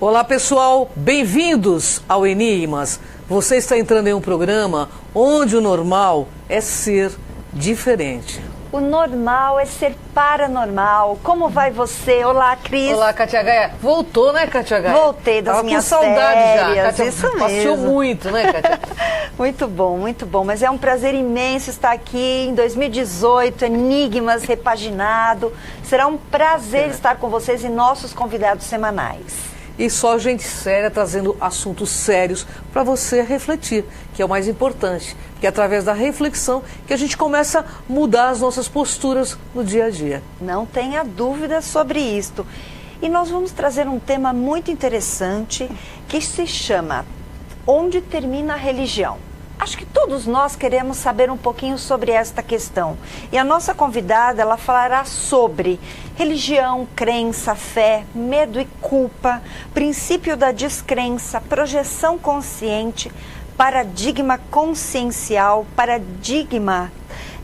Olá pessoal, bem-vindos ao Enigmas. Você está entrando em um programa onde o normal é ser diferente. O normal é ser paranormal. Como vai você? Olá, Cris. Olá, Kátia Gaia. Voltou, né, Kátia Gaia? Voltei das minhas férias. Tava com saudade já. Kátia, isso passeou mesmo. muito, né, Kátia? Muito bom, muito bom. Mas é um prazer imenso estar aqui em 2018, Enigmas repaginado. Será um prazer estar com vocês e nossos convidados semanais. E só gente séria trazendo assuntos sérios para você refletir, que é o mais importante. Porque é através da reflexão que a gente começa a mudar as nossas posturas no dia a dia. Não tenha dúvida sobre isto. E nós vamos trazer um tema muito interessante que se chama Onde termina a religião? Acho que todos nós queremos saber um pouquinho sobre esta questão. E a nossa convidada, ela falará sobre religião, crença, fé, medo e culpa, princípio da descrença, projeção consciente, paradigma consciencial, paradigma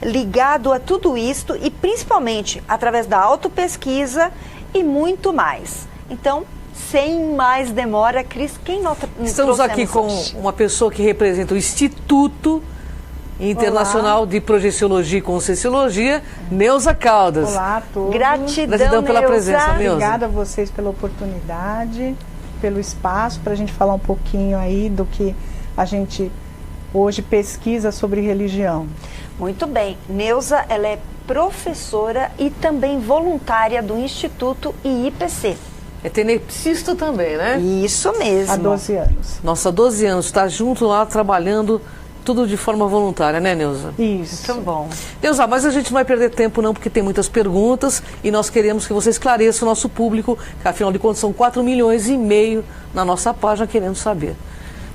ligado a tudo isto e principalmente através da autopesquisa e muito mais. Então, sem mais demora, Cris, quem nós Estamos aqui com hoje? uma pessoa que representa o Instituto Internacional de Projeciologia e Conscienciologia, Neuza Caldas. Olá a todos. Gratidão pela Neuza. presença, Neuza. Obrigada a vocês pela oportunidade, pelo espaço, para a gente falar um pouquinho aí do que a gente hoje pesquisa sobre religião. Muito bem. Neuza, ela é professora e também voluntária do Instituto IIPC. É tenepsista também, né? Isso mesmo. Há 12 anos. Nossa, há 12 anos, está junto lá, trabalhando tudo de forma voluntária, né, Neuza? Isso. Muito bom. Neuza, mas a gente não vai perder tempo não, porque tem muitas perguntas e nós queremos que você esclareça o nosso público, que afinal de contas são 4,5 milhões na nossa página querendo saber.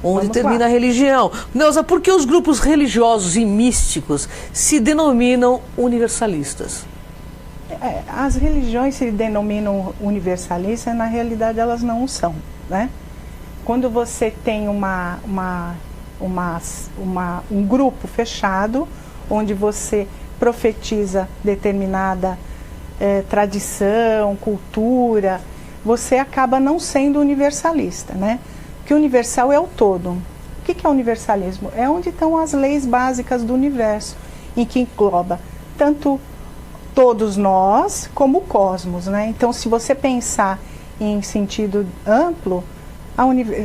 Onde Vamos termina lá. a religião? Neuza, por que os grupos religiosos e místicos se denominam universalistas? As religiões se denominam universalistas, na realidade elas não o são, né? Quando você tem um grupo fechado, onde você profetiza determinada tradição, cultura, você acaba não sendo universalista, né? Porque o universal é o todo. O que é o universalismo? É onde estão as leis básicas do universo, em que engloba tanto todos nós como o cosmos, né? Então, se você pensar em sentido amplo,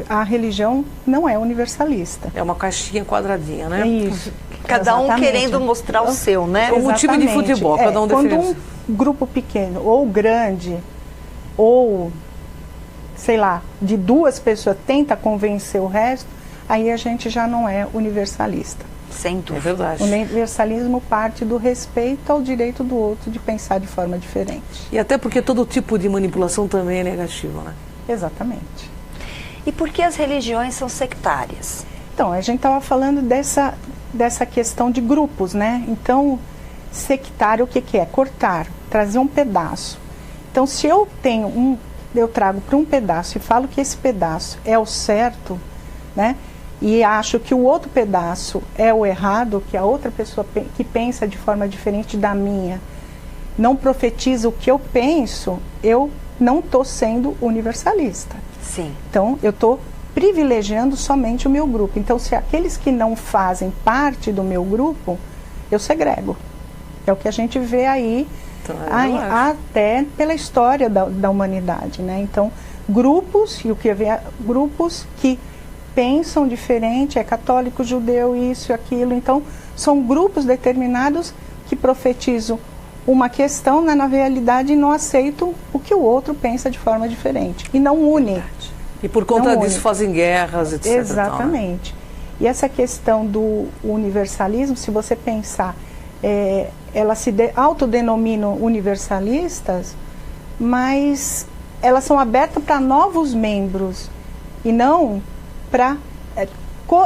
a religião não é universalista. É uma caixinha quadradinha, né? É isso. Cada um Exatamente. querendo mostrar o seu, né? Como um time de futebol, cada um quando defende. um grupo pequeno ou grande, ou, sei lá, de 2 pessoas tenta convencer o resto, aí a gente já não é universalista. Sem É dúvida. verdade. O universalismo parte do respeito ao direito do outro de pensar de forma diferente. E até porque todo tipo de manipulação também é negativo, né? Exatamente. E por que as religiões são sectárias? Então, a gente estava falando dessa questão de grupos, né? Então, sectário o que é? Cortar, trazer um pedaço. Então, se eu trago para um pedaço e falo que esse pedaço é o certo, né? E acho que o outro pedaço é o errado, que a outra pessoa que pensa de forma diferente da minha não profetiza o que eu penso, eu não estou sendo universalista. Sim. Então, eu estou privilegiando somente o meu grupo. Então, se aqueles que não fazem parte do meu grupo, eu segrego. É o que a gente vê aí, até pela história da humanidade, né? Então, grupos, e o que vê, grupos que pensam diferente, é católico, judeu, isso e aquilo. Então, são grupos determinados que profetizam uma questão, na realidade não aceitam o que o outro pensa de forma diferente. E não unem. E por conta disso fazem guerras, etc. Exatamente. Tal, né? E essa questão do universalismo, se você pensar, elas se autodenominam universalistas, mas elas são abertas para novos membros e não para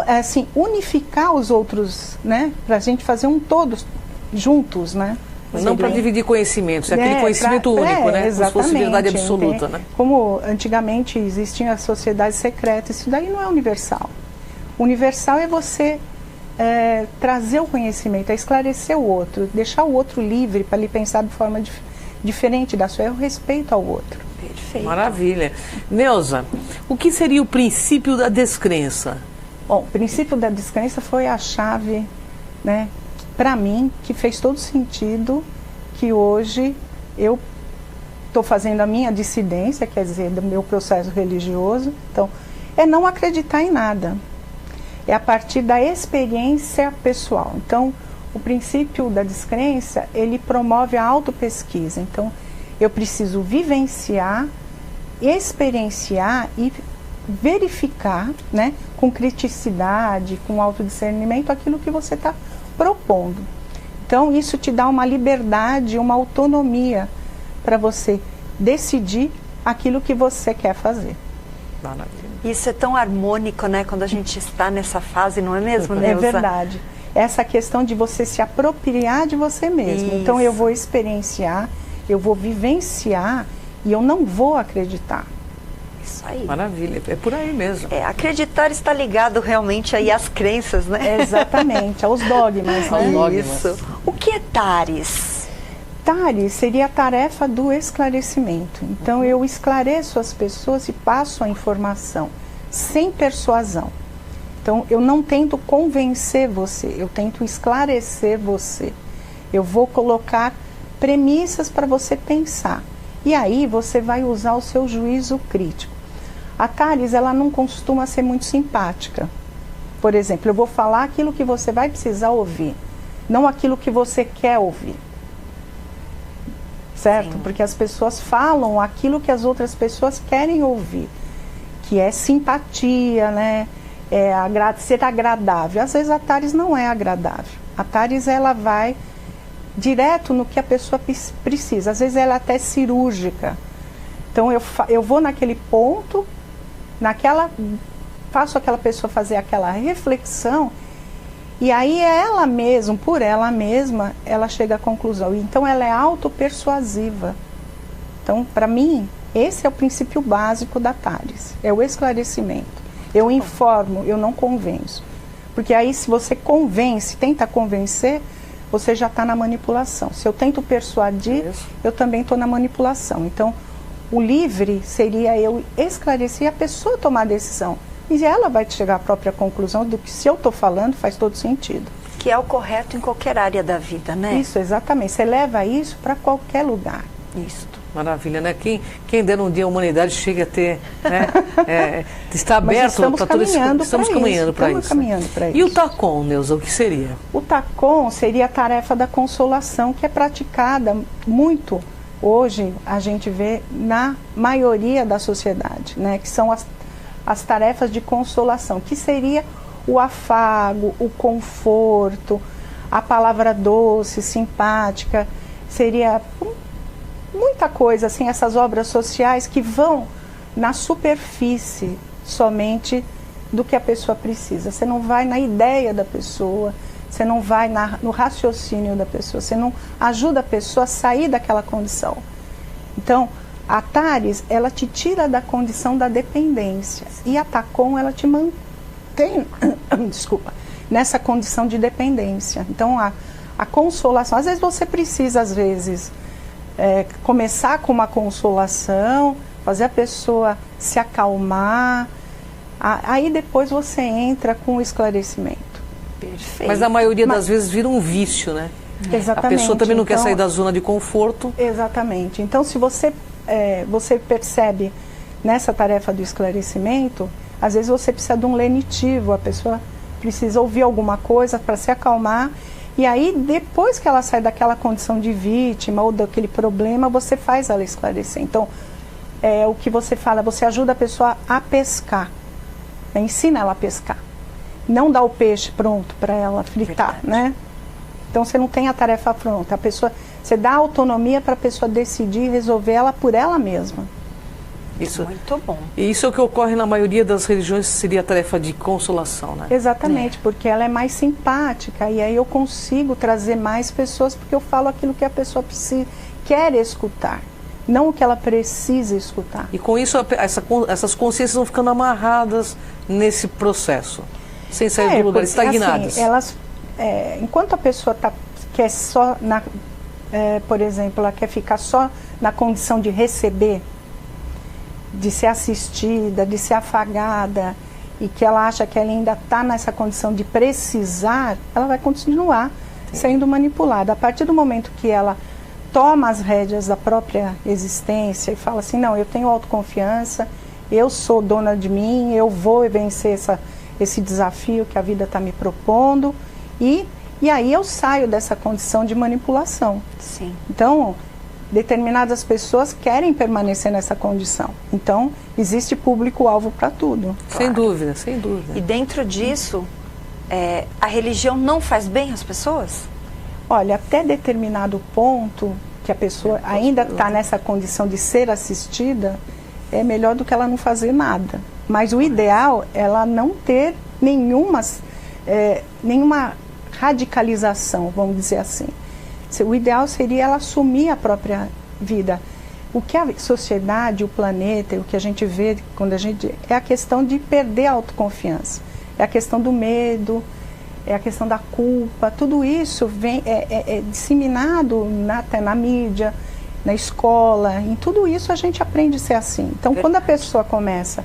assim, unificar os outros, né? Para a gente fazer um todos juntos, né? Mas não para dividir conhecimentos, é aquele conhecimento único, né? Como se fosse verdade absoluta, né? Como antigamente existiam as sociedades secretas, isso daí não é universal. Universal é você trazer o conhecimento, é esclarecer o outro, deixar o outro livre para ele pensar de forma diferente da sua, é o respeito ao outro. Perfeito. Maravilha. Neuza, o que seria o princípio da descrença? Bom, o princípio da descrença foi a chave, né, para mim, que fez todo sentido, que hoje eu estou fazendo a minha dissidência, quer dizer, do meu processo religioso. Então, é não acreditar em nada. É a partir da experiência pessoal. Então, o princípio da descrença, ele promove a autopesquisa. Então, eu preciso vivenciar, experienciar e verificar, né, com criticidade, com autodiscernimento, aquilo que você está propondo. Então, isso te dá uma liberdade, uma autonomia para você decidir aquilo que você quer fazer. Isso é tão harmônico, né, quando a gente está nessa fase, não é mesmo, Neuza? É verdade. Essa questão de você se apropriar de você mesmo. Isso. Então, eu vou experienciar, eu vou vivenciar e eu não vou acreditar. Isso aí. Maravilha, é por aí mesmo. Acreditar está ligado realmente aí às crenças, né? Exatamente, aos dogmas, né? Aos dogmas. Isso. O que é TARES? TARES seria a tarefa do esclarecimento. Então, eu esclareço as pessoas e passo a informação, sem persuasão. Então, eu não tento convencer você, eu tento esclarecer você. Eu vou colocar premissas para você pensar. E aí, você vai usar o seu juízo crítico. A TARES, ela não costuma ser muito simpática. Por exemplo, eu vou falar aquilo que você vai precisar ouvir, não aquilo que você quer ouvir. Certo? Sim. Porque as pessoas falam aquilo que as outras pessoas querem ouvir, que é simpatia, né? Ser agradável. Às vezes a TARES não é agradável. A TARES, ela vai direto no que a pessoa precisa. Às vezes ela é até cirúrgica. Então eu vou naquele ponto, faço aquela pessoa fazer aquela reflexão, e aí ela mesma, por ela mesma, ela chega à conclusão. Então ela é autopersuasiva. Então, para mim, esse é o princípio básico da TARES, é o esclarecimento. Eu informo, eu não convenço. Porque aí, se você convence, tenta convencer, você já está na manipulação. Se eu tento persuadir, eu também estou na manipulação. Então, o livre seria eu esclarecer e a pessoa tomar a decisão. E ela vai chegar à própria conclusão do que, se eu estou falando, faz todo sentido. Que é o correto em qualquer área da vida, né? Isso, exatamente. Você leva isso para qualquer lugar. Isso. Maravilha, né? Quem der um dia a humanidade chega a ter, né? Está aberto para tudo isso. Estamos caminhando para isso. E o TACOM, Neuza, o que seria? O TACOM seria a tarefa da consolação, que é praticada muito hoje, a gente vê na maioria da sociedade, né? Que são as tarefas de consolação, que seria o afago, o conforto, a palavra doce, simpática, seria muita coisa, assim, essas obras sociais que vão na superfície somente do que a pessoa precisa. Você não vai na ideia da pessoa, você não vai no raciocínio da pessoa, você não ajuda a pessoa a sair daquela condição. Então, a TARES, ela te tira da condição da dependência, e a TACOM, ela te mantém, nessa condição de dependência. Então, a consolação, às vezes você precisa, começar com uma consolação, fazer a pessoa se acalmar, aí depois você entra com o esclarecimento. Perfeito. Mas na maioria das vezes vira um vício, né? Exatamente. A pessoa também não quer sair da zona de conforto. Exatamente. Então, se você percebe nessa tarefa do esclarecimento, às vezes você precisa de um lenitivo, a pessoa precisa ouvir alguma coisa para se acalmar. E aí, depois que ela sai daquela condição de vítima ou daquele problema, você faz ela esclarecer. Então, o que você fala, você ajuda a pessoa a pescar, né? Ensina ela a pescar. Não dá o peixe pronto para ela fritar, né? Então, você não tem a tarefa pronta. Você dá autonomia para a pessoa decidir e resolver ela por ela mesma. Isso, muito bom. E isso é o que ocorre na maioria das religiões, seria a tarefa de consolação, né? Exatamente, porque ela é mais simpática e aí eu consigo trazer mais pessoas, porque eu falo aquilo que a pessoa quer escutar, não o que ela precisa escutar. E com isso, essas consciências vão ficando amarradas nesse processo, sem sair do lugar, estagnadas. Assim, enquanto a pessoa quer só, por exemplo, ela quer ficar só na condição de receber, de ser assistida, de ser afagada, e que ela acha que ela ainda está nessa condição de precisar, ela vai continuar sendo manipulada. A partir do momento que ela toma as rédeas da própria existência e fala assim, não, eu tenho autoconfiança, eu sou dona de mim, eu vou vencer esse desafio que a vida está me propondo, e aí eu saio dessa condição de manipulação. Sim. Então, determinadas pessoas querem permanecer nessa condição. Então, existe público-alvo para tudo. Sem dúvida, sem dúvida. E dentro disso, a religião não faz bem às pessoas? Olha, até determinado ponto que a pessoa ainda está nessa condição de ser assistida, é melhor do que ela não fazer nada. Mas o ideal é ela não ter nenhuma radicalização, vamos dizer assim. O ideal seria ela assumir a própria vida. O que a sociedade, o planeta, o que a gente vê quando é a questão de perder a autoconfiança. É a questão do medo, é a questão da culpa. Tudo isso é disseminado até na mídia, na escola. Em tudo isso a gente aprende a ser assim. Então, quando a pessoa começa a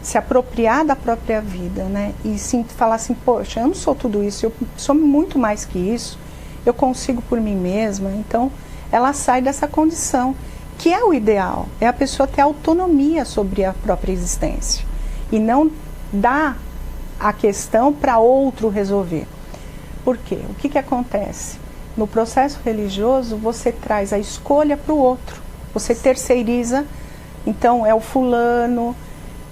se apropriar da própria vida, né, e falar assim, poxa, eu não sou tudo isso, eu sou muito mais que isso, eu consigo por mim mesma, então ela sai dessa condição, que é o ideal, é a pessoa ter autonomia sobre a própria existência e não dar a questão para outro resolver. Por quê? O que acontece? No processo religioso, você traz a escolha para o outro, você terceiriza, então é o fulano,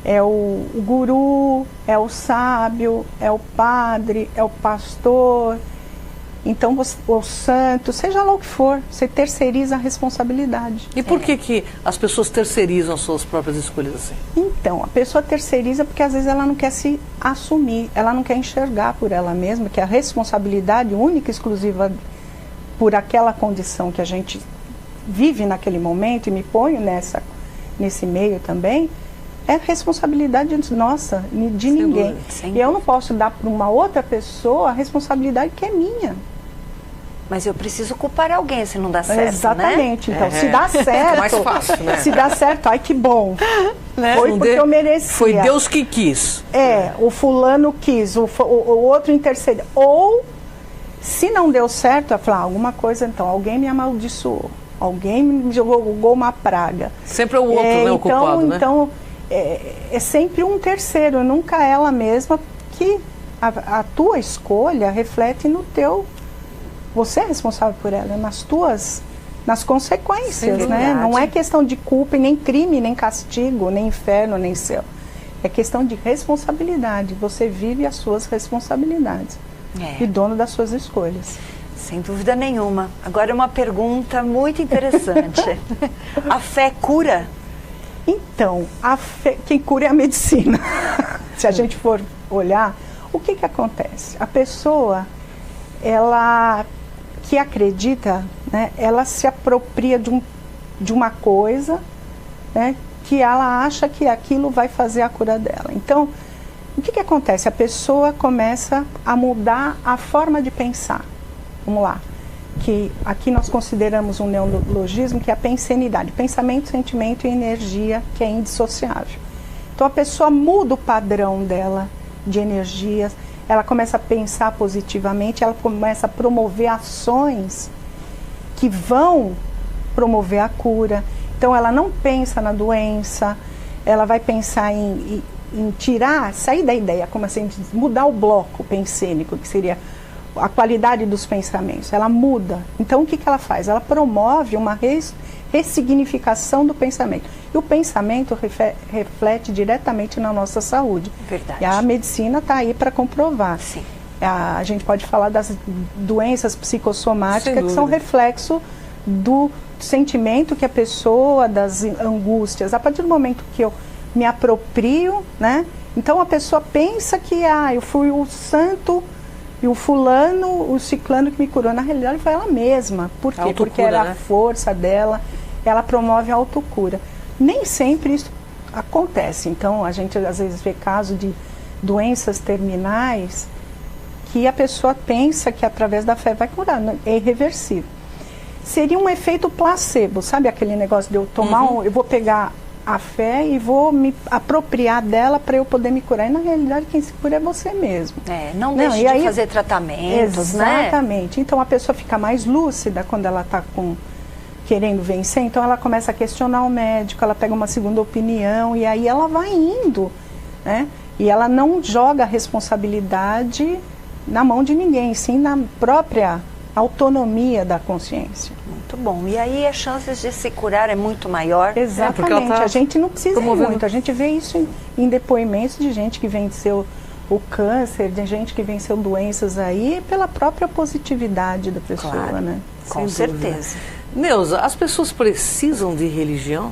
é o guru, é o sábio, é o padre, é o pastor, então o santo, seja lá o que for, você terceiriza a responsabilidade. E por que as pessoas terceirizam as suas próprias escolhas assim? Então, a pessoa terceiriza porque às vezes ela não quer se assumir, ela não quer enxergar por ela mesma que a responsabilidade única e exclusiva por aquela condição que a gente vive naquele momento, e me ponho nesse meio também, é responsabilidade nossa, de ninguém. E eu não posso dar para uma outra pessoa a responsabilidade que é minha. Mas eu preciso culpar alguém se não dá certo, exatamente, né? Então, se dá certo, mais fácil, né? Se dá certo, ai que bom, né? Foi porque eu merecia. Foi Deus que quis. O fulano quis, o outro intercedeu. Ou, se não deu certo, eu falo, alguma coisa, então, alguém me amaldiçoou, alguém me jogou uma praga. Sempre é o outro, né, o culpado, né? Então, é sempre um terceiro, nunca ela mesma, que a tua escolha reflete no teu... Você é responsável por ela, nas consequências, né? Não é questão de culpa, nem crime, nem castigo, nem inferno, nem céu. É questão de responsabilidade. Você vive as suas responsabilidades. E dono das suas escolhas. Sem dúvida nenhuma. Agora uma pergunta muito interessante. A fé cura? Então, quem cura é a medicina. Se a gente for olhar, o que acontece? A pessoa, ela que acredita, né, ela se apropria de uma coisa, né, que ela acha que aquilo vai fazer a cura dela. Então, o que acontece? A pessoa começa a mudar a forma de pensar. Vamos lá. Que aqui nós consideramos um neologismo, que é a pensenidade, pensamento, sentimento e energia, que é indissociável. Então a pessoa muda o padrão dela de energias, ela começa a pensar positivamente, ela começa a promover ações que vão promover a cura. Então ela não pensa na doença, ela vai pensar em sair da ideia, como assim, mudar o bloco pensênico, que seria a qualidade dos pensamentos, ela muda. Então o que ela faz? Ela promove uma ressignificação do pensamento. E o pensamento reflete diretamente na nossa saúde. Verdade. E a medicina está aí para comprovar. Sim. A gente pode falar das doenças psicossomáticas que são reflexo do sentimento que a pessoa, das angústias. A partir do momento que eu me aproprio, né? Então a pessoa pensa que eu fui o santo e o fulano, o ciclano que me curou. Na realidade foi ela mesma. Por quê? Porque era a força dela, ela promove a autocura. Nem sempre isso acontece. Então a gente às vezes vê casos de doenças terminais que a pessoa pensa que através da fé vai curar, é irreversível. Seria um efeito placebo, sabe aquele negócio de eu tomar, eu vou pegar a fé e vou me apropriar dela para eu poder me curar. E na realidade quem se cura é você mesmo. Não deixe de fazer tratamentos, exatamente. Então a pessoa fica mais lúcida quando ela está querendo vencer, então ela começa a questionar o médico, ela pega uma segunda opinião e aí ela vai indo, né? E ela não joga a responsabilidade na mão de ninguém, sim na própria autonomia da consciência. Muito bom. E aí as chances de se curar é muito maior. Exatamente. A gente não precisa ir muito. A gente vê isso em depoimentos de gente que venceu o câncer, de gente que venceu doenças aí pela própria positividade da pessoa, claro, né? Com certeza. Neuza, as pessoas precisam de religião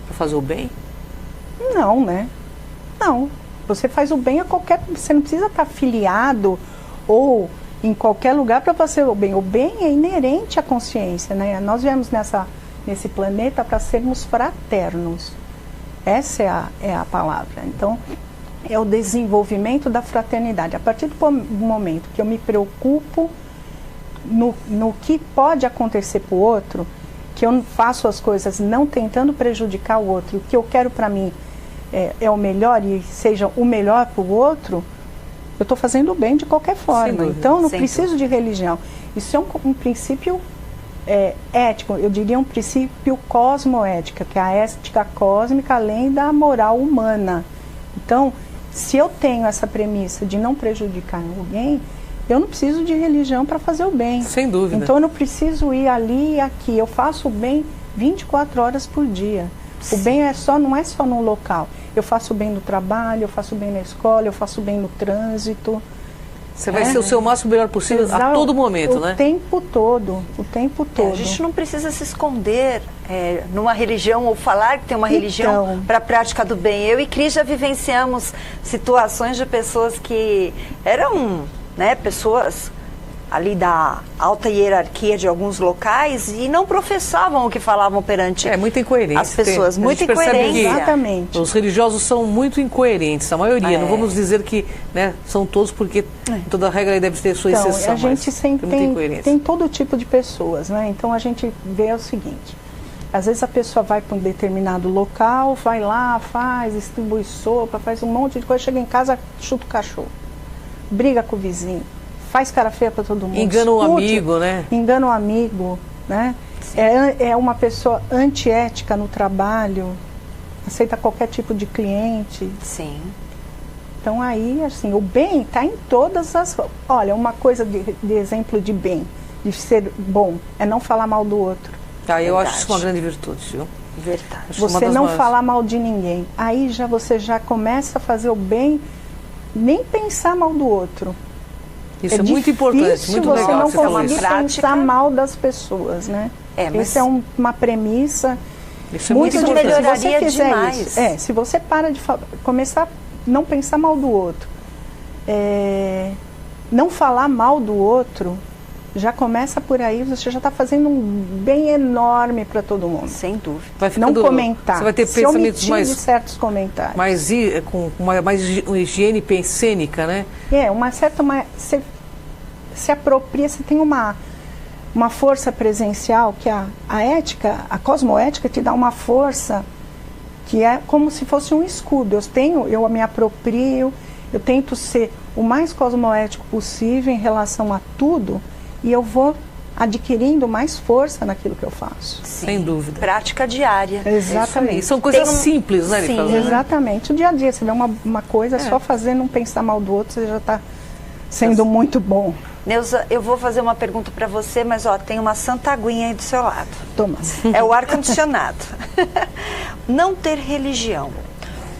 para fazer o bem? Não, né? Não. Você faz o bem a qualquer... Você não precisa estar afiliado ou em qualquer lugar para fazer o bem. O bem é inerente à consciência, né? Nós viemos nesse planeta para sermos fraternos. Essa é a palavra. Então, é o desenvolvimento da fraternidade. A partir do momento que eu me preocupo no que pode acontecer para o outro, que eu faço as coisas não tentando prejudicar o outro, o que eu quero para mim é o melhor e seja o melhor para o outro, eu estou fazendo o bem de qualquer forma. Então, eu não preciso de religião. Isso é um princípio ético, eu diria um princípio cosmoética, que é a ética cósmica além da moral humana. Então, se eu tenho essa premissa de não prejudicar alguém, eu não preciso de religião para fazer o bem. Sem dúvida. Então eu não preciso ir ali e aqui. Eu faço o bem 24 horas por dia. O bem não é só num local. Eu faço o bem no trabalho, eu faço o bem na escola, eu faço o bem no trânsito. Você vai ser o seu máximo melhor possível a todo momento, né? O tempo todo, o tempo todo. A gente não precisa se esconder numa religião ou falar que tem uma religião para a prática do bem. Eu e Cris já vivenciamos situações de pessoas que eram, né, pessoas ali da alta hierarquia de alguns locais e não professavam o que falavam perante muita incoerência. as pessoas. Muita incoerência. Exatamente. Os religiosos são muito incoerentes, a maioria. Não vamos dizer que, né, são todos, porque toda regra deve ter sua exceção. A gente sempre tem todo tipo de pessoas, né? Então a gente vê o seguinte: às vezes a pessoa vai para um determinado local, vai lá, distribui sopa, faz um monte de coisa, chega em casa, chuta o cachorro, briga com o vizinho, faz cara feia para todo mundo. Engana o amigo, né? Engana o amigo, né? É uma pessoa antiética no trabalho, aceita qualquer tipo de cliente. Sim. Então aí, assim, o bem está em todas as... Olha, uma coisa de exemplo de bem, de ser bom, é não falar mal do outro. Eu acho isso uma grande virtude, viu? Verdade. Você não falar mal de ninguém. Aí você já começa a fazer o bem, nem pensar mal do outro. Isso é muito importante, muito legal. Você não conseguir pensar mal das pessoas, né? Essa é uma premissa. Isso é muito importante. Melhoraria demais. Se você para de começar a não pensar mal do outro, não falar mal do outro, já começa por aí, você já está fazendo um bem enorme para todo mundo. Sem dúvida. Não comentar. Você vai ter pensamentos mais de certos comentários. Com mais higiene cênica, né? Você se apropria, você tem uma força presencial que a ética, a cosmoética te dá uma força que é como se fosse um escudo. Eu me aproprio, eu tento ser o mais cosmoético possível em relação a tudo e eu vou adquirindo mais força naquilo que eu faço. Sim. Sem dúvida. Prática diária. Exatamente. São coisas simples, né? Sim, exatamente. O dia a dia, você vê uma coisa, só fazer, não pensar mal do outro, você já está sendo muito bom. Neuza, eu vou fazer uma pergunta para você, mas tem uma santa aguinha aí do seu lado. Toma. É o ar-condicionado. Não ter religião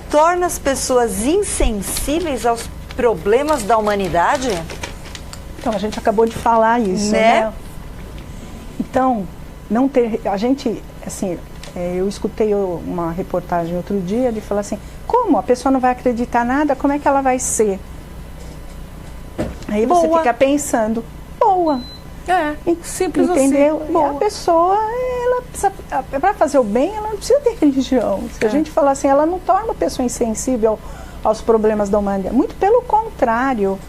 torna as pessoas insensíveis aos problemas da humanidade? Então, a gente acabou de falar isso, né? Então, não ter... A gente, assim, eu escutei uma reportagem outro dia de falar assim, como a pessoa não vai acreditar nada, como é que ela vai ser? Aí você fica pensando, simples entendeu? assim. Boa. A pessoa, para fazer o bem, ela não precisa ter religião. Se a gente falar assim, ela não torna a pessoa insensível aos problemas da humanidade. Muito pelo contrário,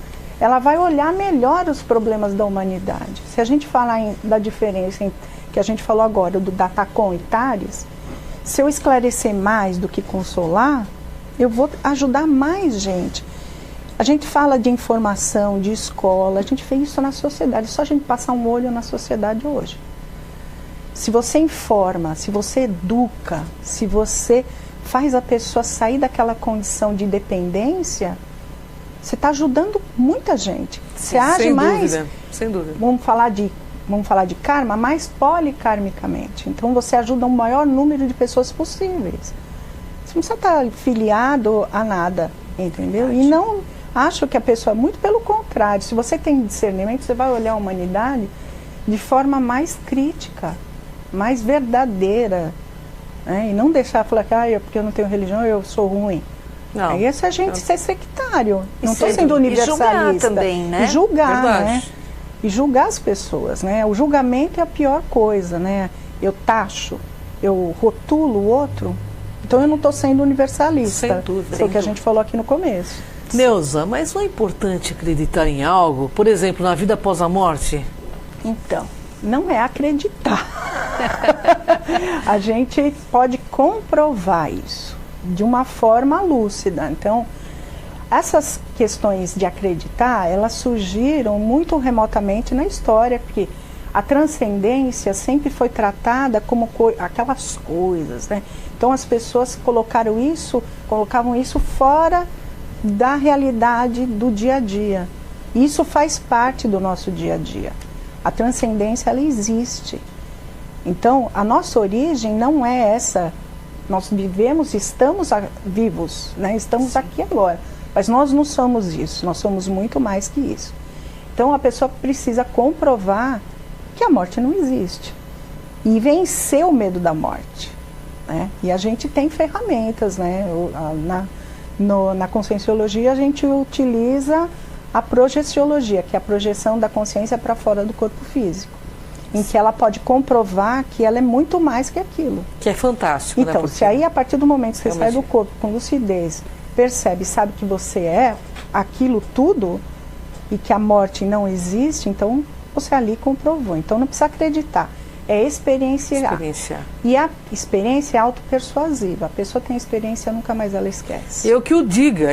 ela vai olhar melhor os problemas da humanidade. Se a gente falar da diferença que a gente falou agora, do Datacon e Tales, Se eu esclarecer mais do que consolar, eu vou ajudar mais gente. A gente fala de informação, de escola, a gente vê isso na sociedade, é só a gente passar um olho na sociedade hoje. Se você informa, se você educa, se você faz a pessoa sair daquela condição de dependência, você está ajudando muita gente. Você age mais, sem dúvida. Vamos falar de karma, mais polikarmicamente. Então você ajuda o maior número de pessoas possíveis. Você não precisa estar filiado a nada, entendeu? E não acho que a pessoa, muito pelo contrário, se você tem discernimento, você vai olhar a humanidade de forma mais crítica, mais verdadeira, né? E não deixar falar que porque eu não tenho religião, eu sou ruim. Não. Aí essa gente ser sectário. Não estou sendo universalista. E julgar também, né? E julgar, verdade. né? E julgar as pessoas, né? O julgamento é a pior coisa, né? Eu taxo, eu rotulo o outro, então eu não estou sendo universalista. Sem dúvida. Foi o que a gente falou aqui no começo. Neuza, mas não é importante acreditar em algo? Por exemplo, na vida após a morte? Então, não é acreditar. A gente pode comprovar isso de uma forma lúcida. Então, essas questões de acreditar, elas surgiram muito remotamente na história, porque a transcendência sempre foi tratada como aquelas coisas, né? Então as pessoas colocavam isso fora da realidade do dia a dia. Isso faz parte do nosso dia a dia. A transcendência, ela existe. Então, a nossa origem não é essa. Nós estamos vivos, né? Estamos aqui agora. Mas nós não somos isso, nós somos muito mais que isso. Então, a pessoa precisa comprovar que a morte não existe. E vencer o medo da morte, né? E a gente tem ferramentas, né? Na conscienciologia, a gente utiliza a projeciologia, que é a projeção da consciência para fora do corpo físico, em que ela pode comprovar que ela é muito mais que aquilo. Que é fantástico, então, né? Se aí, a partir do momento que você sai do corpo com lucidez, percebe, sabe que você é aquilo tudo e que a morte não existe, então você ali comprovou. Então não precisa acreditar, é experienciar. E a experiência é autopersuasiva. A pessoa tem experiência, nunca mais ela esquece. Eu que o diga,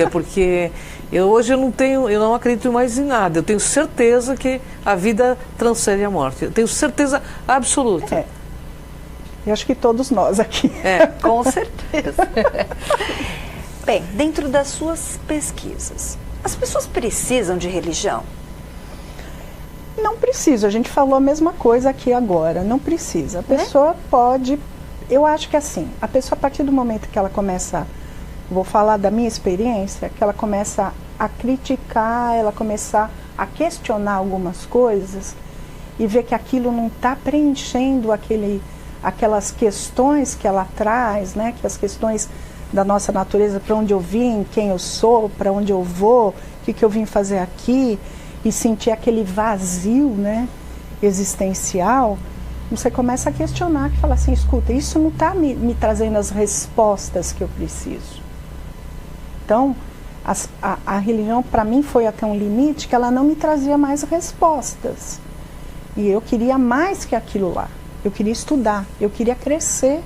porque hoje eu não acredito mais em nada. Eu tenho certeza que a vida transcende a morte. Eu tenho certeza absoluta. Eu acho que todos nós aqui. Com certeza. Bem, dentro das suas pesquisas, as pessoas precisam de religião? Não precisa, a gente falou a mesma coisa aqui agora, não precisa. A pessoa pode, eu acho que assim, a pessoa a partir do momento que ela começa, vou falar da minha experiência, que ela começa a criticar, ela começa a questionar algumas coisas e ver que aquilo não está preenchendo aquelas questões que ela traz, né? Que as questões da nossa natureza, para onde eu vim, quem eu sou, para onde eu vou, o que eu vim fazer aqui, e sentir aquele vazio, né, existencial, você começa a questionar, que fala assim, escuta, isso não está me trazendo as respostas que eu preciso. Então, a religião para mim foi até um limite que ela não me trazia mais respostas. E eu queria mais que aquilo lá. Eu queria estudar, eu queria crescer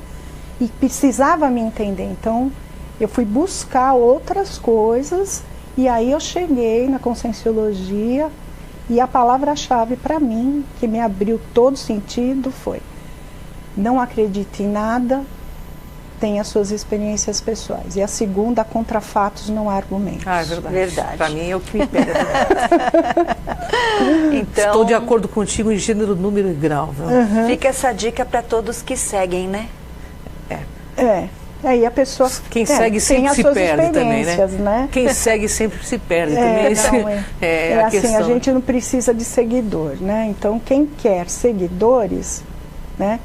e precisava me entender. Então, eu fui buscar outras coisas e aí eu cheguei na conscienciologia e a palavra-chave para mim, que me abriu todo sentido, foi: não acredite em nada, tenha suas experiências pessoais. E a segunda, contra fatos não há argumentos. É verdade. Para mim é o que me pega. Então, estou de acordo contigo em gênero, número e grau. Fica essa dica para todos que seguem, né? Aí a pessoa quem segue sempre se perde também, né? Quem segue sempre se perde também. A questão. A gente não precisa de seguidor, né? Então quem quer seguidores, né?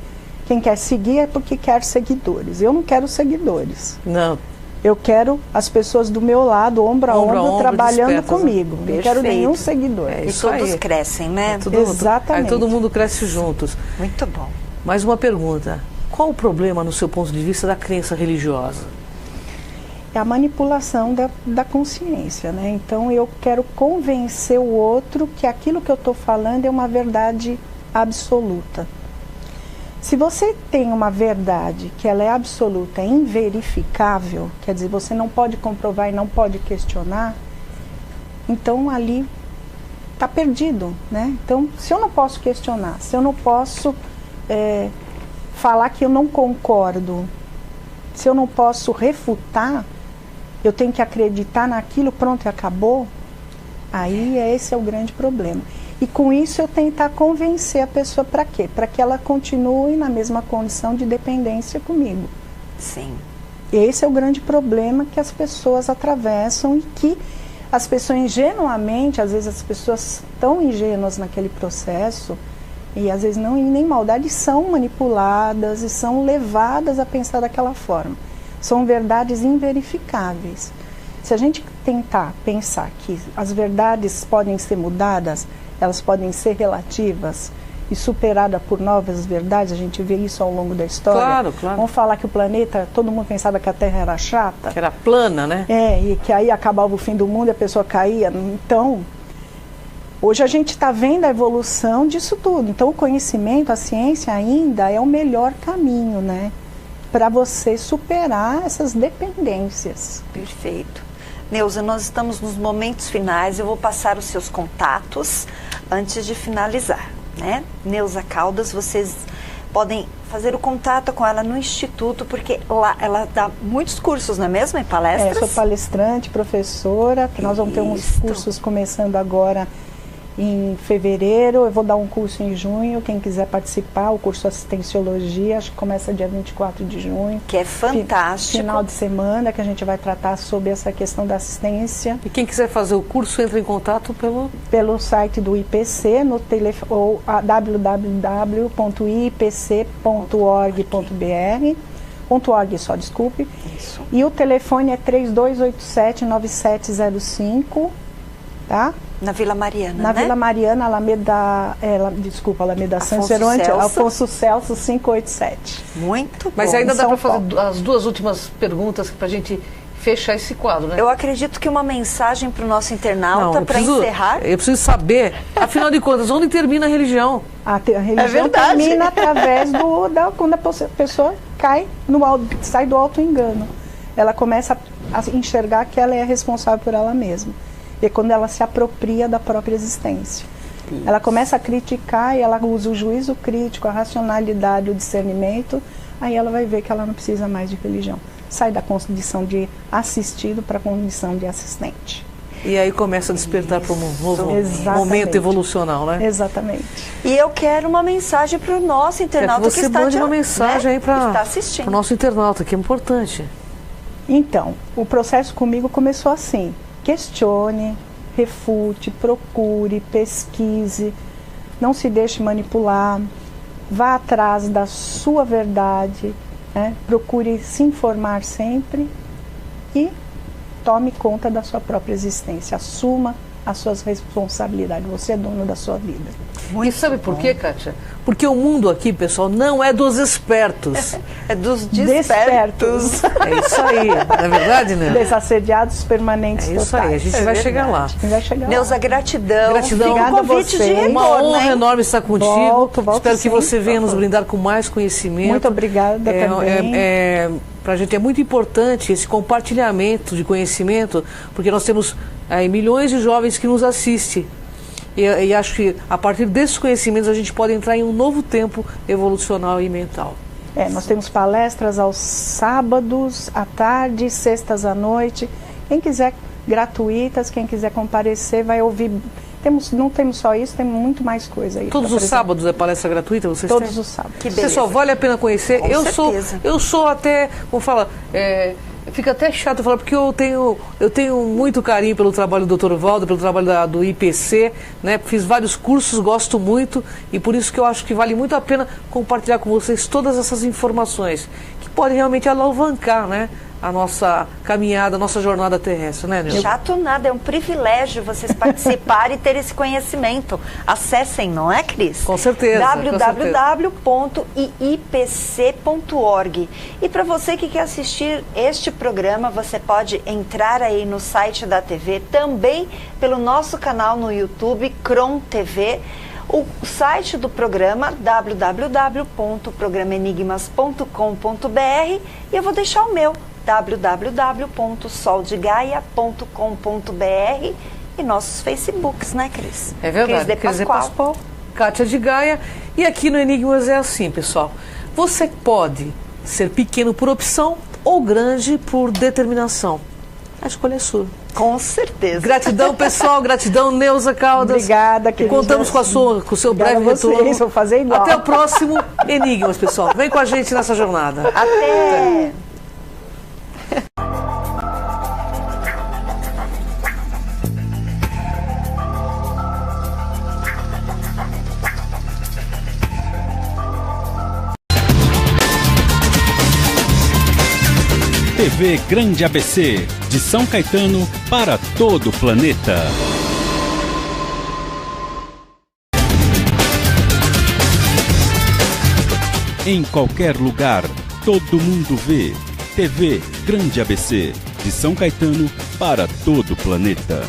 Quem quer seguir é porque quer seguidores. Eu não quero seguidores. Não. Eu quero as pessoas do meu lado, ombro a ombro trabalhando comigo. Não quero nenhum seguidor. E todos crescem, né? Exatamente. Aí todo mundo cresce juntos. Muito bom. Mais uma pergunta. Qual o problema, no seu ponto de vista, da crença religiosa? É a manipulação da consciência, né? Então eu quero convencer o outro que aquilo que eu estou falando é uma verdade absoluta. Se você tem uma verdade que ela é absoluta, é inverificável, quer dizer, você não pode comprovar e não pode questionar, então ali está perdido, né? Então, se eu não posso questionar, se eu não posso falar que eu não concordo, se eu não posso refutar, eu tenho que acreditar naquilo, pronto, e acabou, aí esse é o grande problema. E com isso eu tentar convencer a pessoa para quê? Para que ela continue na mesma condição de dependência comigo. Sim. Esse é o grande problema que as pessoas atravessam e que as pessoas ingenuamente, às vezes as pessoas tão ingênuas naquele processo, e às vezes não em nem maldade, são manipuladas e são levadas a pensar daquela forma. São verdades inverificáveis. Se a gente tentar pensar que as verdades podem ser mudadas, elas podem ser relativas e superadas por novas verdades, a gente vê isso ao longo da história. Claro, claro. Vamos falar que o planeta, todo mundo pensava que a Terra era chata. Que era plana, né? E que aí acabava o fim do mundo e a pessoa caía. Então, hoje a gente está vendo a evolução disso tudo. Então, o conhecimento, a ciência ainda é o melhor caminho, né? Para você superar essas dependências. Perfeito. Neuza, nós estamos nos momentos finais, eu vou passar os seus contatos antes de finalizar, né? Neuza Caldas, vocês podem fazer o contato com ela no Instituto, porque lá ela dá muitos cursos, não é mesmo? Em palestras? Sou palestrante, professora, que nós vamos ter uns cursos começando agora em fevereiro, eu vou dar um curso em junho, quem quiser participar, o curso Assistenciologia, acho que começa dia 24 de junho. Que é fantástico. Final de semana, que a gente vai tratar sobre essa questão da assistência. E quem quiser fazer o curso, entra em contato pelo site do IPC, no ou www.ipc.org.br. .org só, desculpe. Isso. E o telefone é 3287-9705, tá? Na Vila Mariana, Na né? Vila Mariana, Alameda Santos Geronte, Afonso Celso 587. Muito bom. Mas ainda dá para fazer as duas últimas perguntas para a gente fechar esse quadro, né? Eu acredito que uma mensagem para o nosso internauta para encerrar. Eu preciso saber, afinal de contas, onde termina a religião? A religião termina através quando a pessoa sai do auto-engano. Ela começa a enxergar que ela é responsável por ela mesma. E quando ela se apropria da própria existência. Isso. Ela começa a criticar e ela usa o juízo crítico, a racionalidade, o discernimento, aí ela vai ver que ela não precisa mais de religião. Sai da condição de assistido para a condição de assistente. E aí começa a despertar para um novo momento evolucional, né? Exatamente. E eu quero uma mensagem para o nosso internauta que está mande uma mensagem aí para assistindo. O nosso internauta, que é importante. Então, o processo comigo começou assim. Questione, refute, procure, pesquise, não se deixe manipular, vá atrás da sua verdade, né? Procure se informar sempre e tome conta da sua própria existência, assuma as suas responsabilidades, você é dono da sua vida. E sabe por quê, Kátia? Porque o mundo aqui, pessoal, não é dos espertos. É dos despertos. É isso aí, não é verdade, né? Desassediados permanentes. É isso totais. Aí, a gente vai chegar lá. Neuza, gratidão. Obrigada a você. Uma honra enorme estar contigo. Volto Espero que você venha nos brindar com mais conhecimento. Muito obrigada também. Para a gente é muito importante esse compartilhamento de conhecimento, porque nós temos milhões de jovens que nos assistem. E acho que a partir desses conhecimentos a gente pode entrar em um novo tempo evolucional e mental. Nós temos palestras aos sábados, à tarde, sextas à noite. Quem quiser gratuitas, quem quiser comparecer, vai ouvir. Não temos só isso, temos muito mais coisa aí. Todos os sábados é palestra gratuita? Vocês Todos têm? os sábados. Que beleza. Pessoal, vale a pena conhecer. Com certeza. Eu sou até, como fala, fica até chato falar, porque eu tenho muito carinho pelo trabalho do Dr. Valdo, pelo trabalho do IPC, né? Fiz vários cursos, gosto muito, e por isso que eu acho que vale muito a pena compartilhar com vocês todas essas informações, que podem realmente alavancar, né, a nossa caminhada, a nossa jornada terrestre, né, Neuza? Chato nada, é um privilégio vocês participarem e ter esse conhecimento. Acessem, não é, Cris? Com certeza. www.ipc.org. E para você que quer assistir este programa, você pode entrar aí no site da TV, também pelo nosso canal no YouTube, Cron TV. O site do programa, www.programaenigmas.com.br, e eu vou deixar o meu, www.soldegaia.com.br, e nossos Facebooks, né, Cris? É verdade, Cris de Pascoal, Kátia de Gaia. E aqui no Enigmas é assim, pessoal. Você pode ser pequeno por opção ou grande por determinação. A escolha é sua. Com certeza. Gratidão, pessoal. Gratidão, Neuza Caldas. Obrigada, querida. E contamos com o seu breve retorno. Vou fazer igual. Até o próximo Enigmas, pessoal. Vem com a gente nessa jornada. Até. TV Grande ABC, de São Caetano para todo o planeta. Em qualquer lugar, todo mundo vê. TV Grande ABC, de São Caetano para todo o planeta.